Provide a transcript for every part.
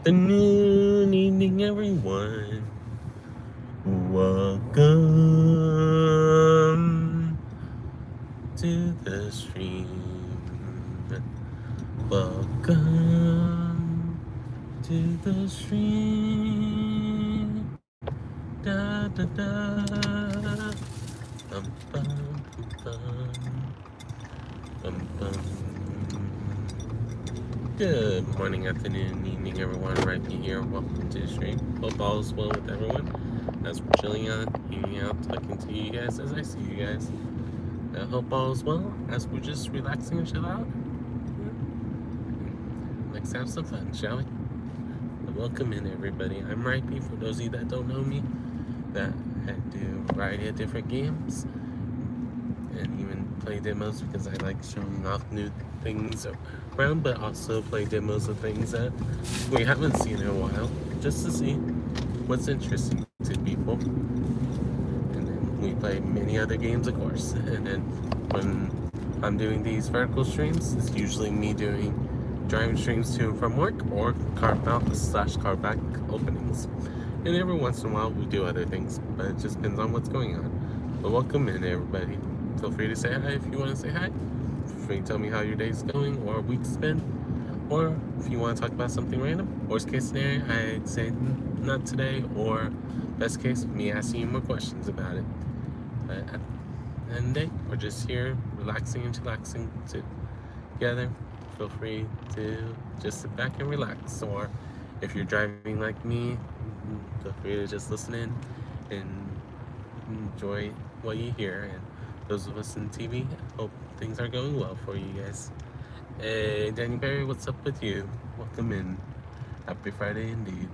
afternoon, evening, everyone. Welcome to the stream. Welcome to the stream. Da da da. Bum bum bum bum bum. Good morning, afternoon, evening, everyone. Rhypi here. Welcome to the stream. Hope all is well with everyone. As we're chilling out, hanging out, talking to you guys as I see you guys. I hope all is well as we're just relaxing and chill out. Let's have some fun, shall we? Welcome in, everybody. I'm Rhypi. For those of you that don't know me, that I do a variety of different games and even play demos because I like showing off new things around, but also play demos of things that we haven't seen in a while, just to see what's interesting to people. And then we play many other games, of course. And then when I'm doing these vertical streams, it's usually me doing driving streams to and from work or car back openings. And every once in a while we do other things, but it just depends on what's going on. But welcome in, everybody. Feel free to say hi if you want to say hi. Feel free to tell me how your day's going or week's been. Or if you want to talk about something random. Worst case scenario, I'd say not today. Or best case, me asking you more questions about it. But at the end of the day, we're just here relaxing and chillaxing together. Feel free to just sit back and relax. Or if you're driving like me, feel free to just listen in and enjoy what you hear. And those of us in TV, hope things are going well for you guys. Hey, Danny Barry, what's up with you? Welcome in. Happy Friday indeed.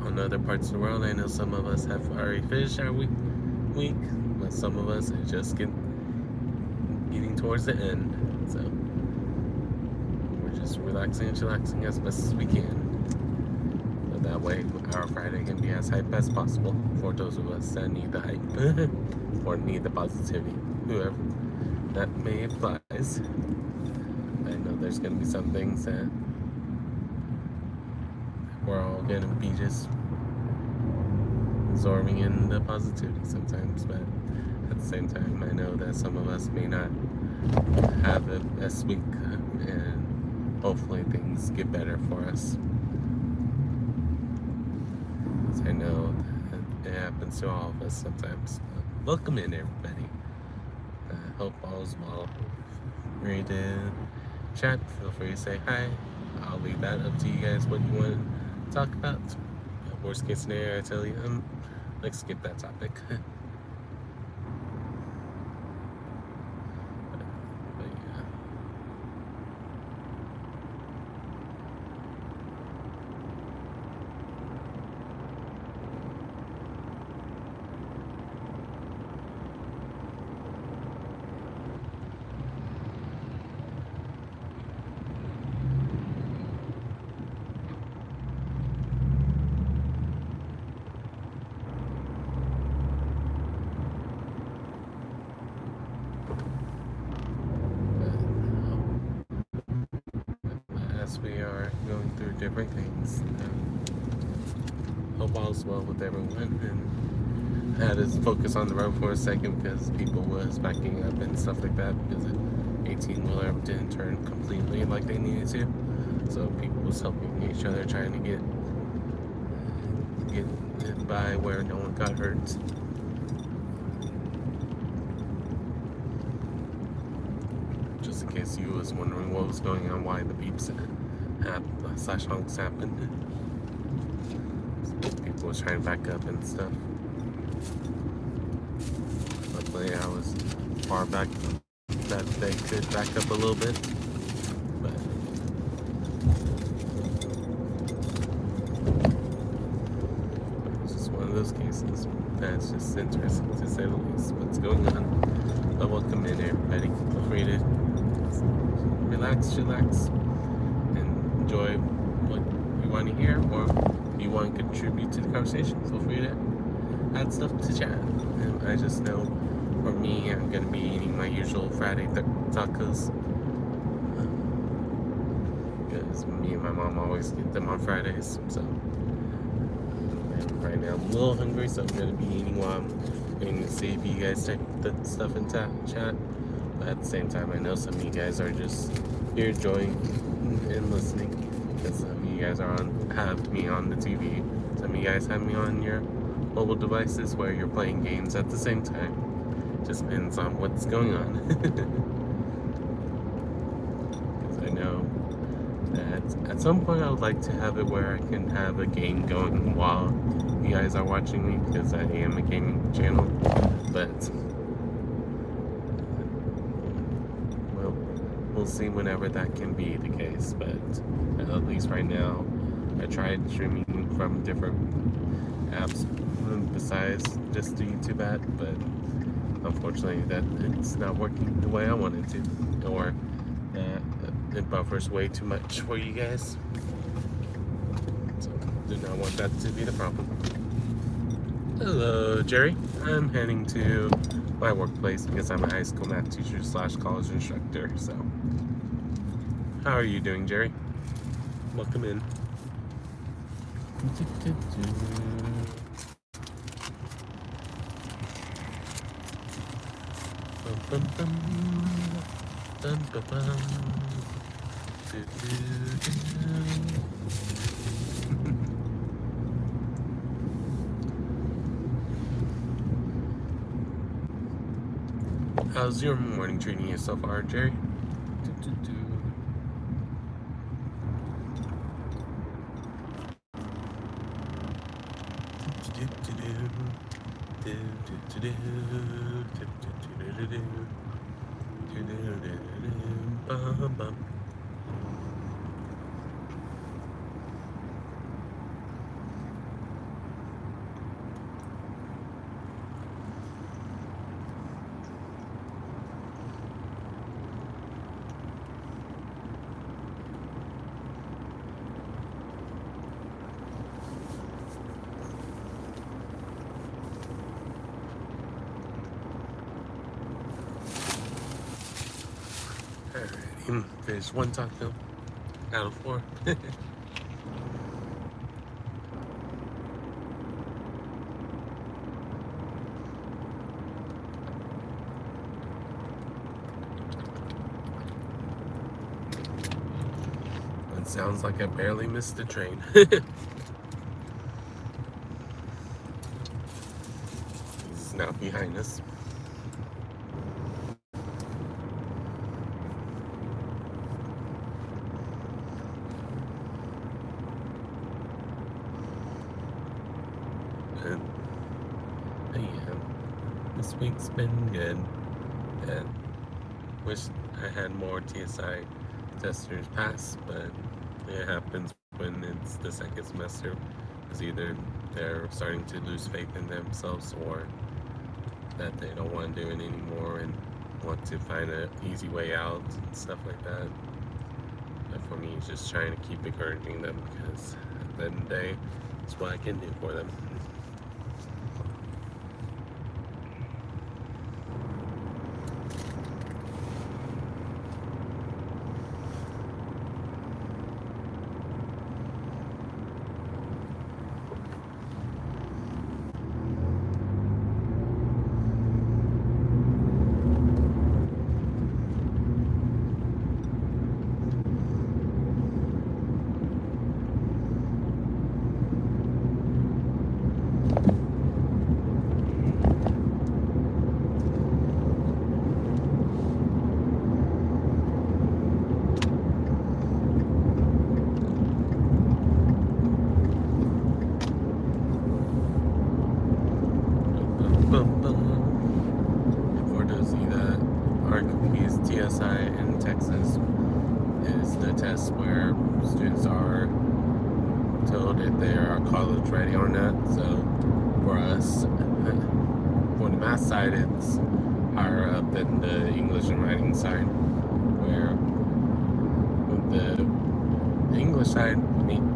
On other parts of the world, I know some of us have already finished our week, but some of us are just getting towards the end. So we're just relaxing and chillaxing as best as we can. So that way, our Friday can be as hype as possible for those of us that need the hype or need the positivity, whoever that may applies. I know there's going to be some things that we're all going to be just absorbing in the positivity sometimes, but at the same time, I know that some of us may not have the best week, and hopefully things get better for us. Because I know that it happens to all of us sometimes. Welcome in, everybody. I hope all is well. Ready to chat? Feel free to say hi. I'll leave that up to you guys what you want to talk about. Worst case scenario, I tell you, let's skip that topic. As we are going through different things, hope all's well with everyone. And I had to focus on the road for a second because people was backing up and stuff like that because the 18-wheeler didn't turn completely like they needed to. So people was helping each other, trying to get by where no one got hurt. Just in case you was wondering what was going on, why the beeps / honks happened. People was trying to back up and stuff. Luckily, I was far back that they could back up a little bit. But it's just one of those cases. That's just interesting to say the least. What's going on? But welcome in, everybody. Feel free to relax, chillax, and enjoy what you want to hear, or if you want to contribute to the conversation, feel free to add stuff to chat. And I just know For me, I'm gonna be eating my usual Friday tacos. Because me and my mom always get them on Fridays. So, and right now I'm a little hungry, so I'm gonna be eating while I'm waiting to see if you guys type the stuff in chat. But at the same time, I know some of you guys are just here enjoying and listening. Because some of you guys have me on the TV. Some of you guys have me on your mobile devices where you're playing games at the same time. Just depends on what's going on. Because I know that at some point I would like to have it where I can have a game going while you guys are watching me, because I am a gaming channel. But we'll see whenever that can be the case. But at least right now, I tried streaming from different apps besides just the YouTube app, but unfortunately that it's not working the way I want it to, or it buffers way too much for you guys. So do not want that to be the problem. Hello, Jerry. I'm heading to my workplace because I'm a high school math teacher / college instructor. So how are you doing, Jerry? Welcome in. How's your morning treating you so far, Jerry? Alrighty, there's one taco out of 4. It sounds like I barely missed the train. This is now behind us. And yeah, this week's been good. And wish I had more TSI testers pass, but it happens when it's the second semester, because either they're starting to lose faith in themselves, or that they don't want to do it anymore and want to find an easy way out and stuff like that. But for me, it's just trying to keep encouraging them, because at the end of the day, it's what I can do for them. For those of you that aren't confused, TSI in Texas is the test where students are told if they are college ready or not. So for us, for the math side, it's higher up than the English and writing side, where with the English side,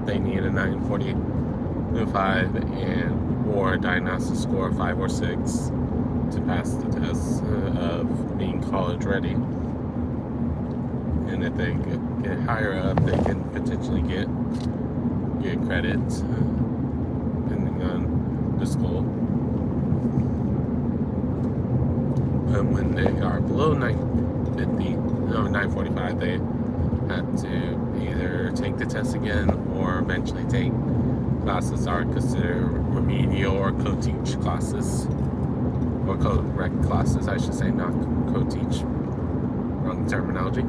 they need a 945 and or a diagnostic score of 5 or 6. to pass the test of being college ready. And if they get higher up, they can potentially get credit, depending on the school. And when they are below 945, they have to either take the test again or eventually take classes that are considered remedial or co-teach classes, or co-rec classes, I should say, not co-teach. Wrong terminology.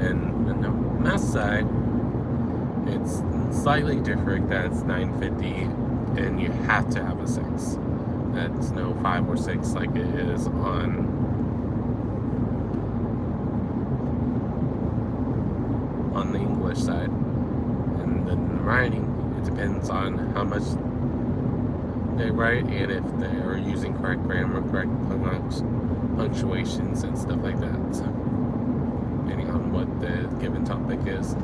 And on the math side, it's slightly different. That's 950, and you have to have a 6. That's no 5 or 6 like it is on the English side. And then writing, it depends on how much they write and if they're using correct grammar, correct punctuations, and stuff like that. So, depending on what the given topic is,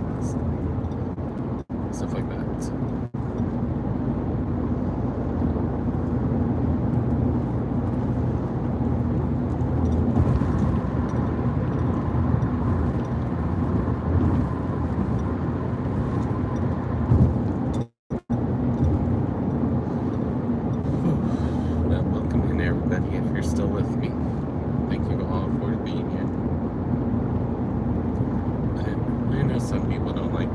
stuff like that. Welcome in, everybody, if you're still with me. Thank you all for being here. I know some people don't like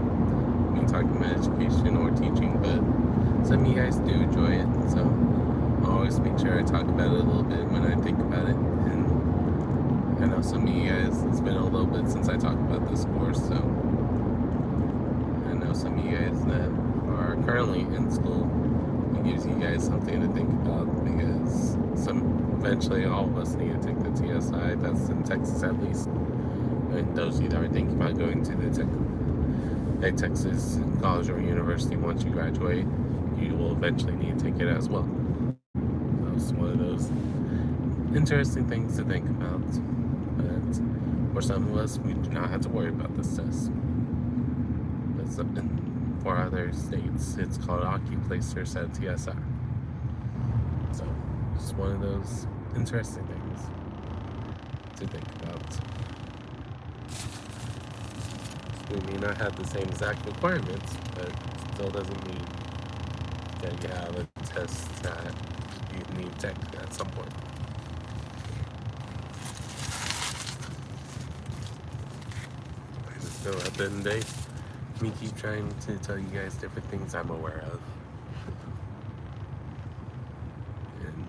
me talking about education or teaching, but some of you guys do enjoy it, so I'll always make sure I talk about it a little bit when I think about it. And I know some of you guys, it's been a little bit since I talked about this course, so I know some of you guys that are currently in school, it gives you guys something to think about, because eventually all of us need to take the TSI. That's in Texas, at least. And those of you that are thinking about going to the Texas college or university, once you graduate, you will eventually need to take it as well. So it's one of those interesting things to think about. But for some of us, we do not have to worry about this test. But for other states, it's called OccuPlacer at TSI. So it's one of those interesting things to think about. We may not have the same exact requirements, but it still doesn't mean that you have a test that you need to take at some point. And still at the end of the day, me keep trying to tell you guys different things I'm aware of. And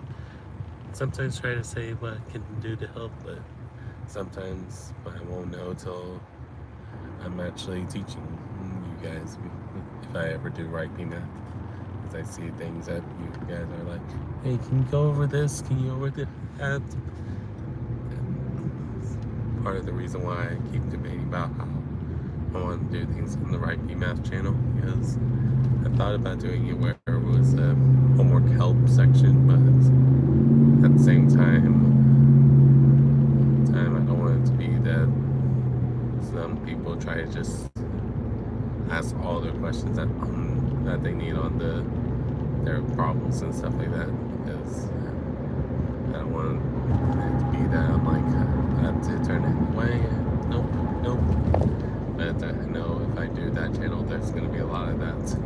sometimes try to say what I can do to help, but sometimes I won't know till I'm actually teaching you guys, if I ever do Rhypi math, because I see things that you guys are like, hey, can you go over this? Can you go over that? Part of the reason why I keep debating about how I want to do things on the Rhypi math channel, because I thought about doing it where it was a homework help section, but at the same time I don't want it to be that some people try to just ask all their questions that they need on their problems and stuff like that, because I don't want it to be that I'm like, I have to turn it away. Nope. But I know if I do that channel, there's going to be a lot of that.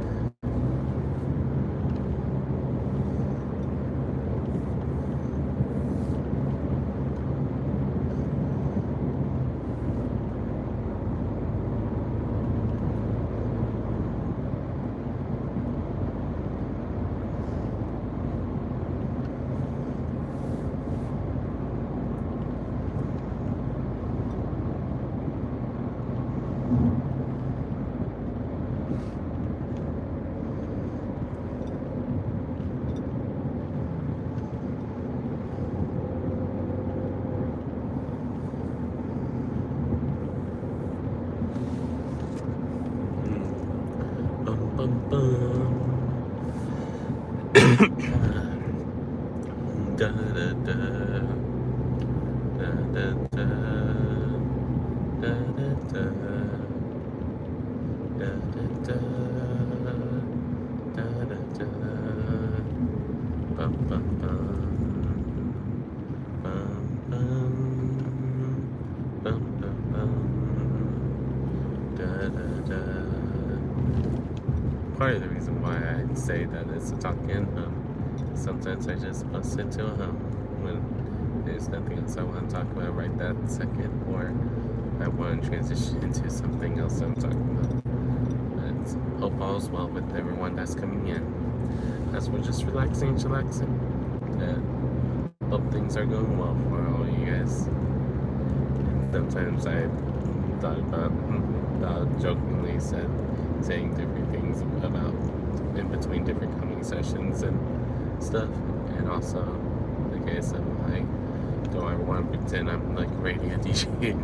Da, da, da, da, da, da, da, da, da, da, da, da, da, da, bum, bum, bum. part of the reason why I say that it's a talking hum. Sometimes I just bust into a hum when there's nothing else I want to talk about right that second, or I want to transition into something else I'm talking about. But hope all's well with everyone that's coming in, as we're just relaxing and chillaxing. And hope things are going well for all you guys. Sometimes I thought about jokingly saying different things about in between different humming sessions and stuff, and also the case of like, don't I want to pretend I'm like a radio DJ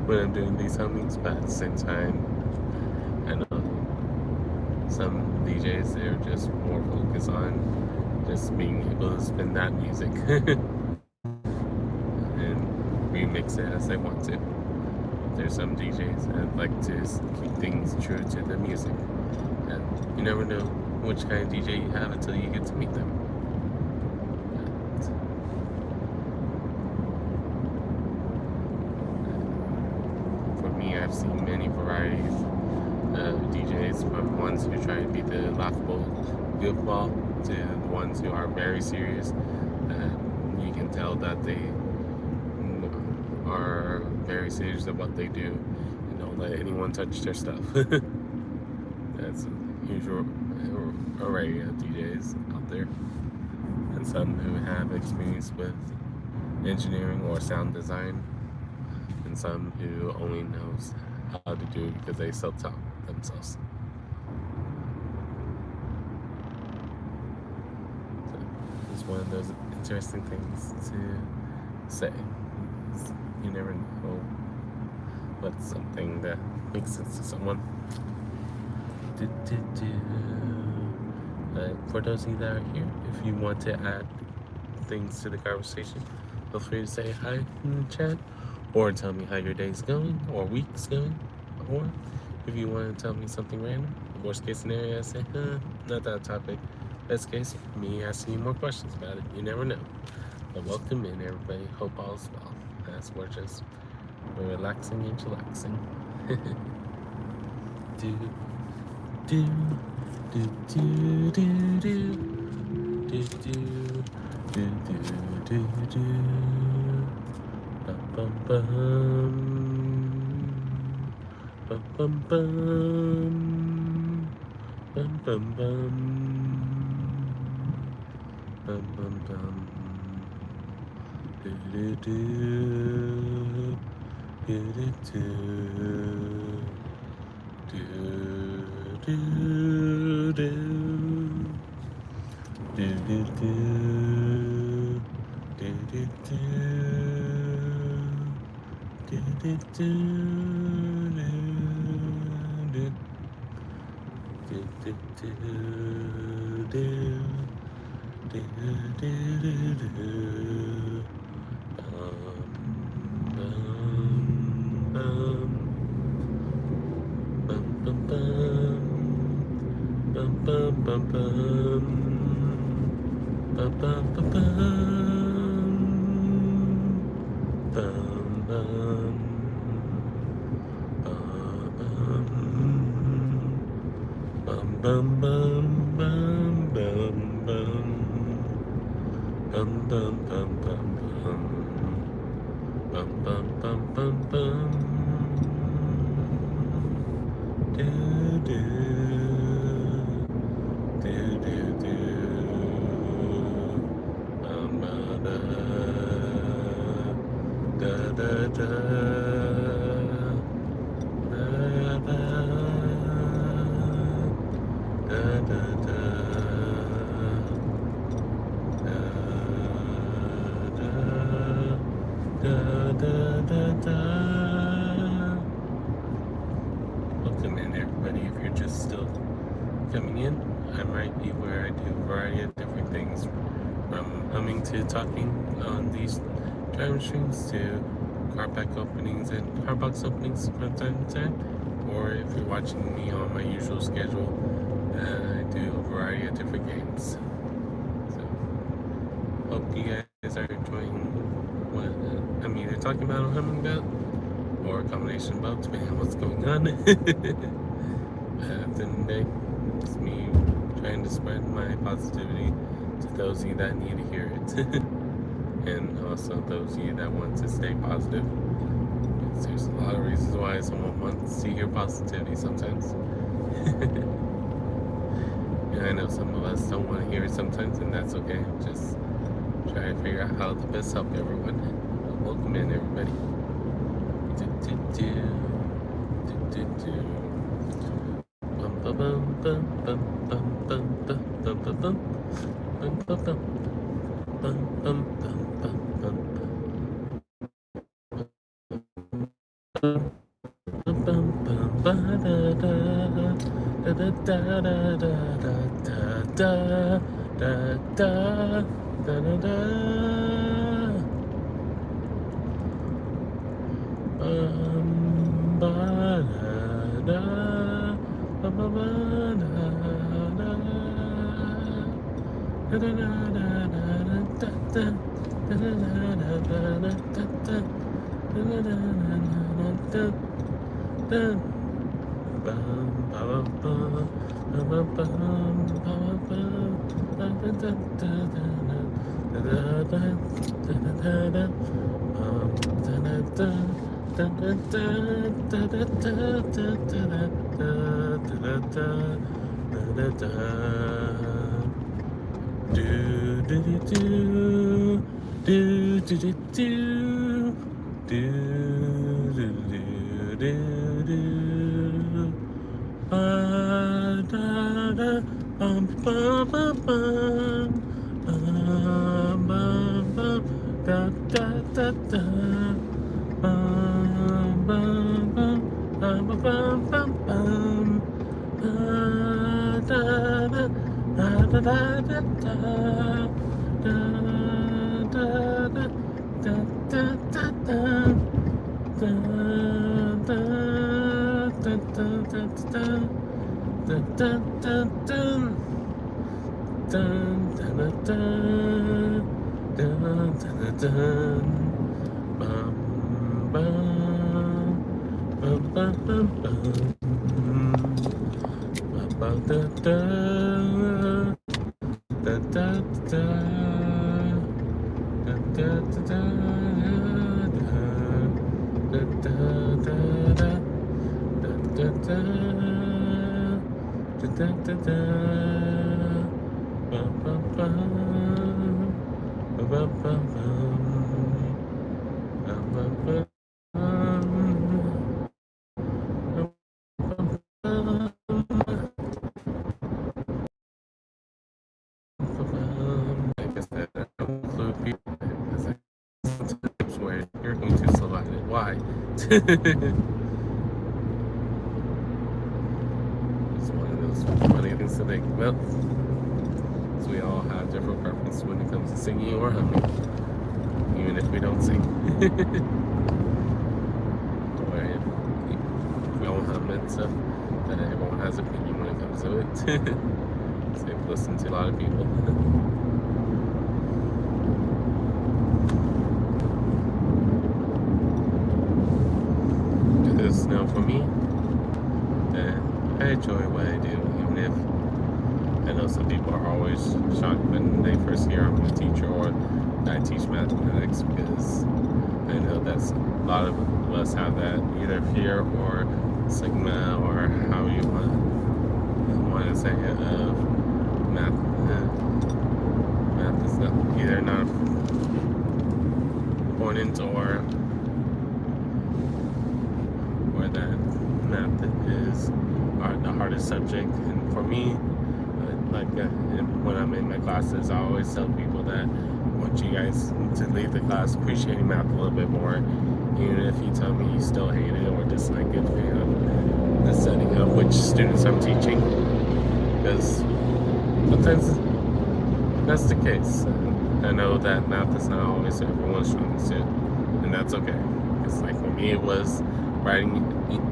when I'm doing these hummings, but at the same time, I know some DJs, they're just more focused on just being able to spin that music and remix it as they want to. There's some DJs that like to keep things true to the music, and you never know which kind of DJ you have until you get to meet them. For me, I've seen many varieties of DJs, from ones who try to be the laughable goofball to the ones who are very serious. You can tell that they are very serious about what they do and don't let anyone touch their stuff. That's a huge array of DJs out there, and some who have experience with engineering or sound design, and some who only knows how to do it because they self-taught themselves. So it's one of those interesting things to say. You never know what's something that makes sense to someone. For those of you that are here, if you want to add things to the conversation, feel free to say hi in the chat, or tell me how your day's going or week's going, or if you want to tell me something random. Worst case scenario, I say, not that topic. Best case, me asking you more questions about it. You never know. But welcome in, everybody. Hope all's well. As we're relaxing and chillaxing. do do do do do do do do do do do bum bum bum bum bum bum bum bum bum bum bum. Do do do do do do do do do do do do do do Welcome in, everybody. If you're just still coming in, I'm Rhypi, where I do a variety of different things, from humming to talking on these time streams to car pack openings and car box openings from time to time. Or if you're watching me on my usual schedule, I do a variety of different games. So, hope you guys are enjoying what I'm either talking about or humming about, or a combination of both, depending on what's going on. At the end of the day, It's me trying to spread my positivity to those of you that need to hear it. And also those of you that want to stay positive. Because there's a lot of reasons why someone wants to hear positivity sometimes. And I know some of us don't want to hear it sometimes, and that's okay. Just try to figure out how to best help everyone. Welcome in, everybody. Like I said, I don't include people because I swear you're going to select it. Why? It's one of those funny things to think about. So we all have different preferences when it comes to singing or humming, even if we don't sing. We all hum and stuff, but everyone has an opinion when it comes to it. So I've listened to a lot of people. Because now for me, I enjoy what I do, even if I know some people are always shocked when they first hear I'm a teacher or I teach mathematics, because I know that's a lot of us have that either fear or stigma or how you want to say it of math. Math is not either not important or that math is the hardest subject. And for me, when I'm in my classes, I always tell people that I want you guys to leave the class appreciating math a little bit more, even if you tell me you still hate it or dislike it, depending on the setting of which students I'm teaching. Because sometimes that's the case. I know that math is not always everyone's strongest suit, and that's okay. It's like for me, it was writing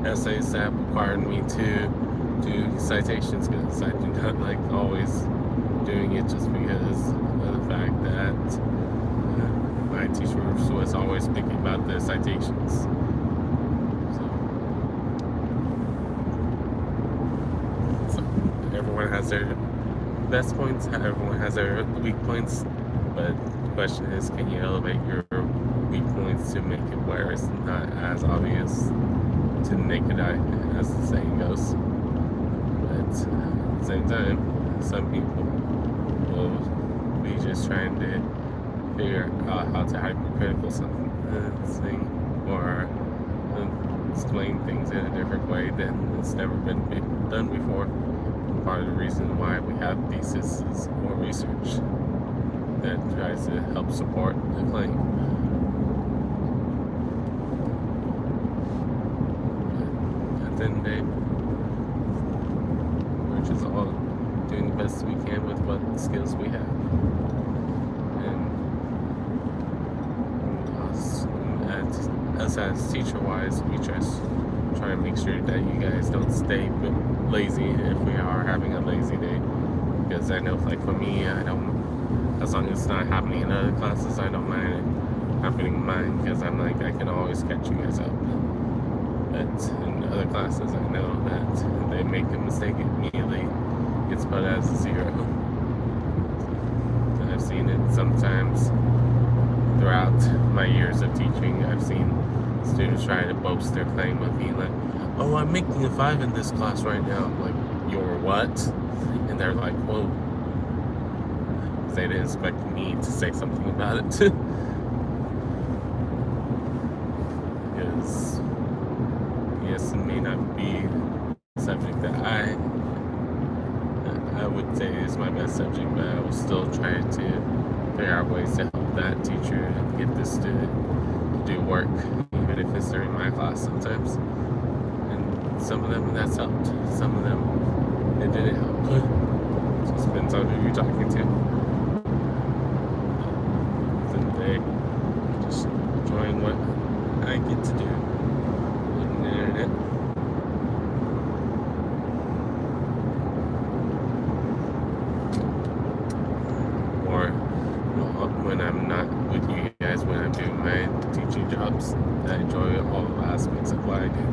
essays that required me to do citations, because I do not like always doing it just because of the fact that my teacher was always thinking about the citations. So everyone has their best points, everyone has their weak points, but the question is, can you elevate your weak points to make it where it's not as obvious to the naked eye, as the saying goes. But at the same time, some people will be just trying to figure out how to hypercritical something or explain things in a different way than it's never been done before. Part of the reason why we have theses or research that tries to help support the claim. But at the end of the day, we're just all doing the best we can with what skills we have. And us as teacher-wise, we just try to make sure that you guys don't stay lazy if we are having a lazy day. Because I know, like for me, I don't, as long as it's not happening in other classes, I don't mind it happening in mine, because I'm like, I can always catch you guys up. But in other classes, I know that they make a mistake, immediately gets put as a 0. I've seen it sometimes throughout my years of teaching. I've seen students try to boast their claim with me, like, oh, I'm making a 5 in this class right now. I'm like, you're what? And they're like, whoa. They didn't expect me to say something about it. Because, yes, it may not be a subject that I would say is my best subject, but I will still try to figure out ways to help that teacher get this student to do work, even if it's during my class sometimes. And some of them, that's helped. Some of them, it didn't help. It just depends on who you're talking to. At the end of the day, just enjoying what I get to do on the internet. Or when I'm not with you guys, when I'm doing my teaching jobs, I enjoy all aspects of what I do.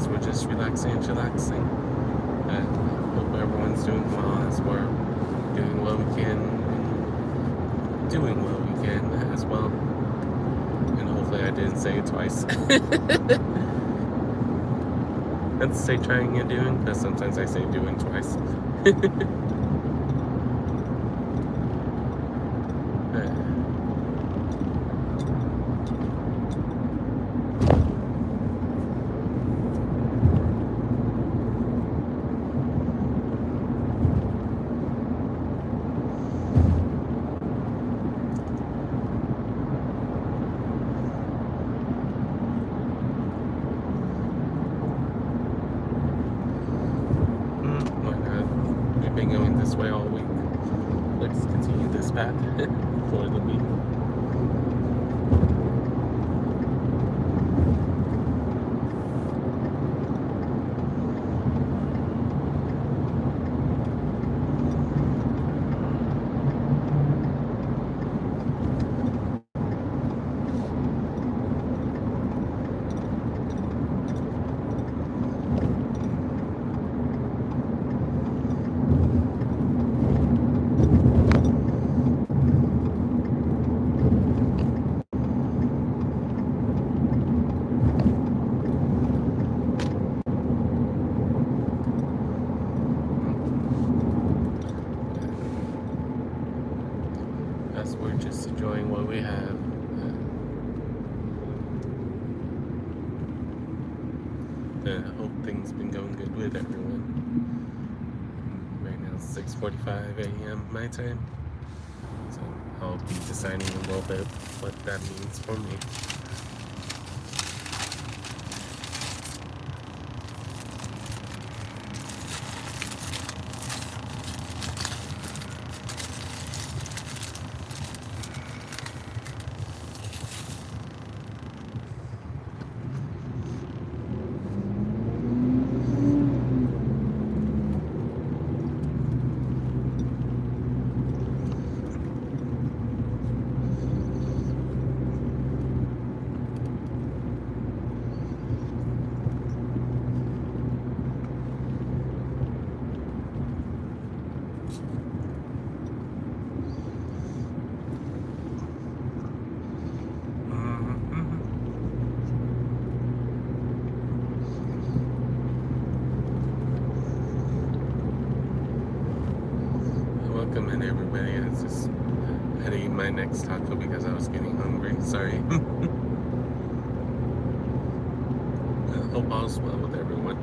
We're just relaxing and chillaxing. I hope everyone's doing well as we're doing what we can and doing what we can as well. And hopefully I didn't say it twice. Let's say trying and doing, because sometimes I say doing twice. Been going this way all week. Let's continue this path for the week. we're just enjoying what we have. I hope things been going good with everyone. Right now it's 6:45 a.m. my time, so I'll be deciding a little bit what that means for me. Welcome in, everybody. I just had to eat my next taco because I was getting hungry. Sorry. I hope all's well with everyone.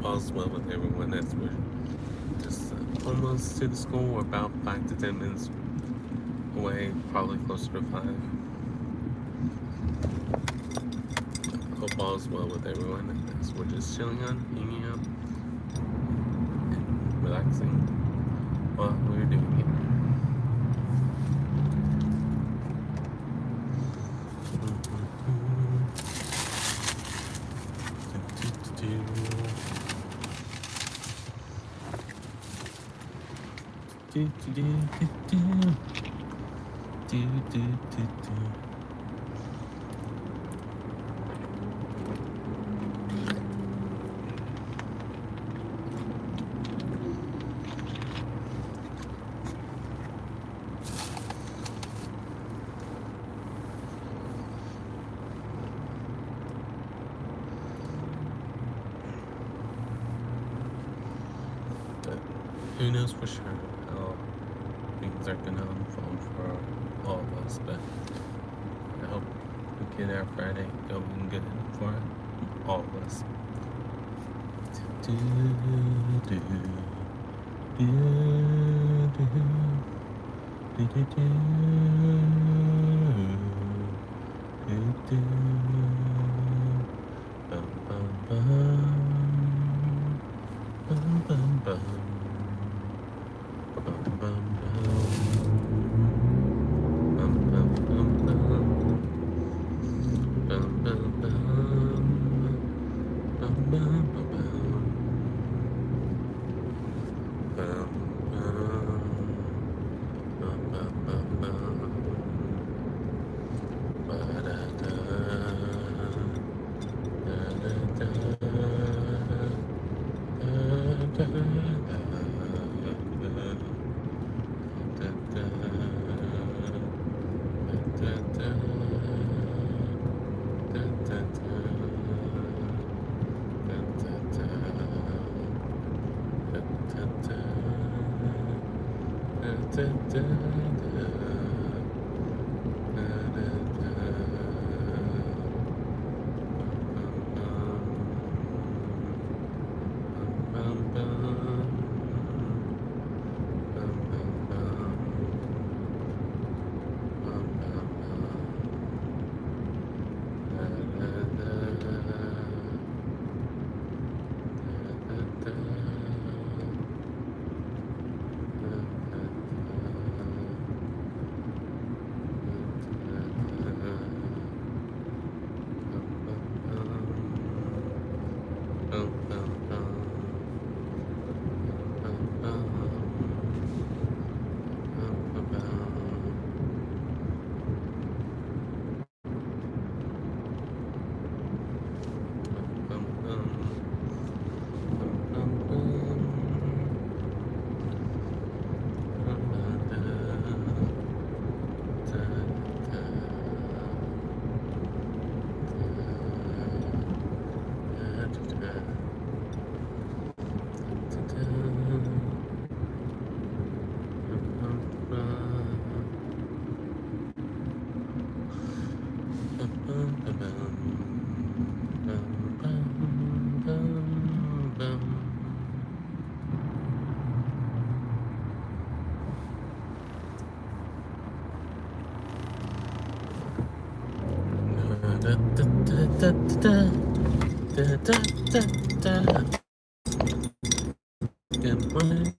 All's well with everyone. As we're just almost to the school. We're about 5 to 10 minutes away, probably closer to 5. Hope all's well with everyone. As we're just chilling on, hanging out, and relaxing while we're doing it. But who knows for sure how things are gonna unfold for all of us, but I hope we get our Friday going good for all of us. Good morning,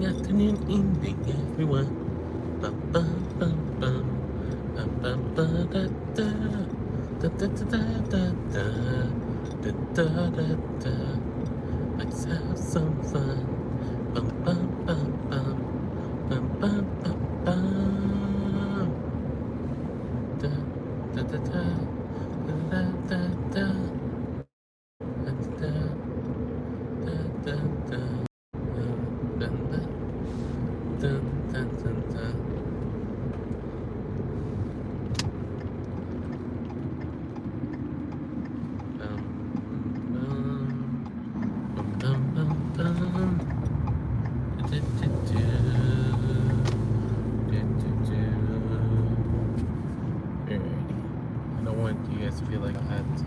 afternoon, evening, everyone. Bum, bum, bum, bum. Bum, bum, ba, da, da. Da, da, da, da, da, da. Da, da, da, da. Let's have some fun. Bum, bum, bum, bum. Bum, bum, bum, bum. Da, da, da, da. Da, da, da, da, da, da, da, dun, dun, dun, dun, dun, dun. Bum, bum, bum, bum. Do, do, do. Do, do, do. Alrighty. I don't want you guys to feel like I had to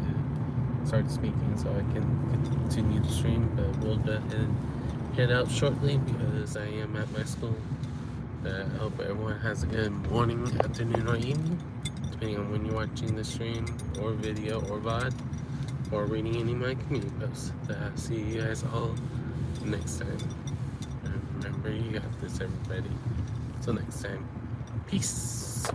start speaking so I can continue the stream, but we'll go ahead and head out shortly because I am at my school. I hope everyone has a good morning, afternoon, or evening, depending on when you're watching the stream or video or VOD or reading any of my community posts. I'll see you guys all next time. And remember, you got this, everybody. Till next time. Peace.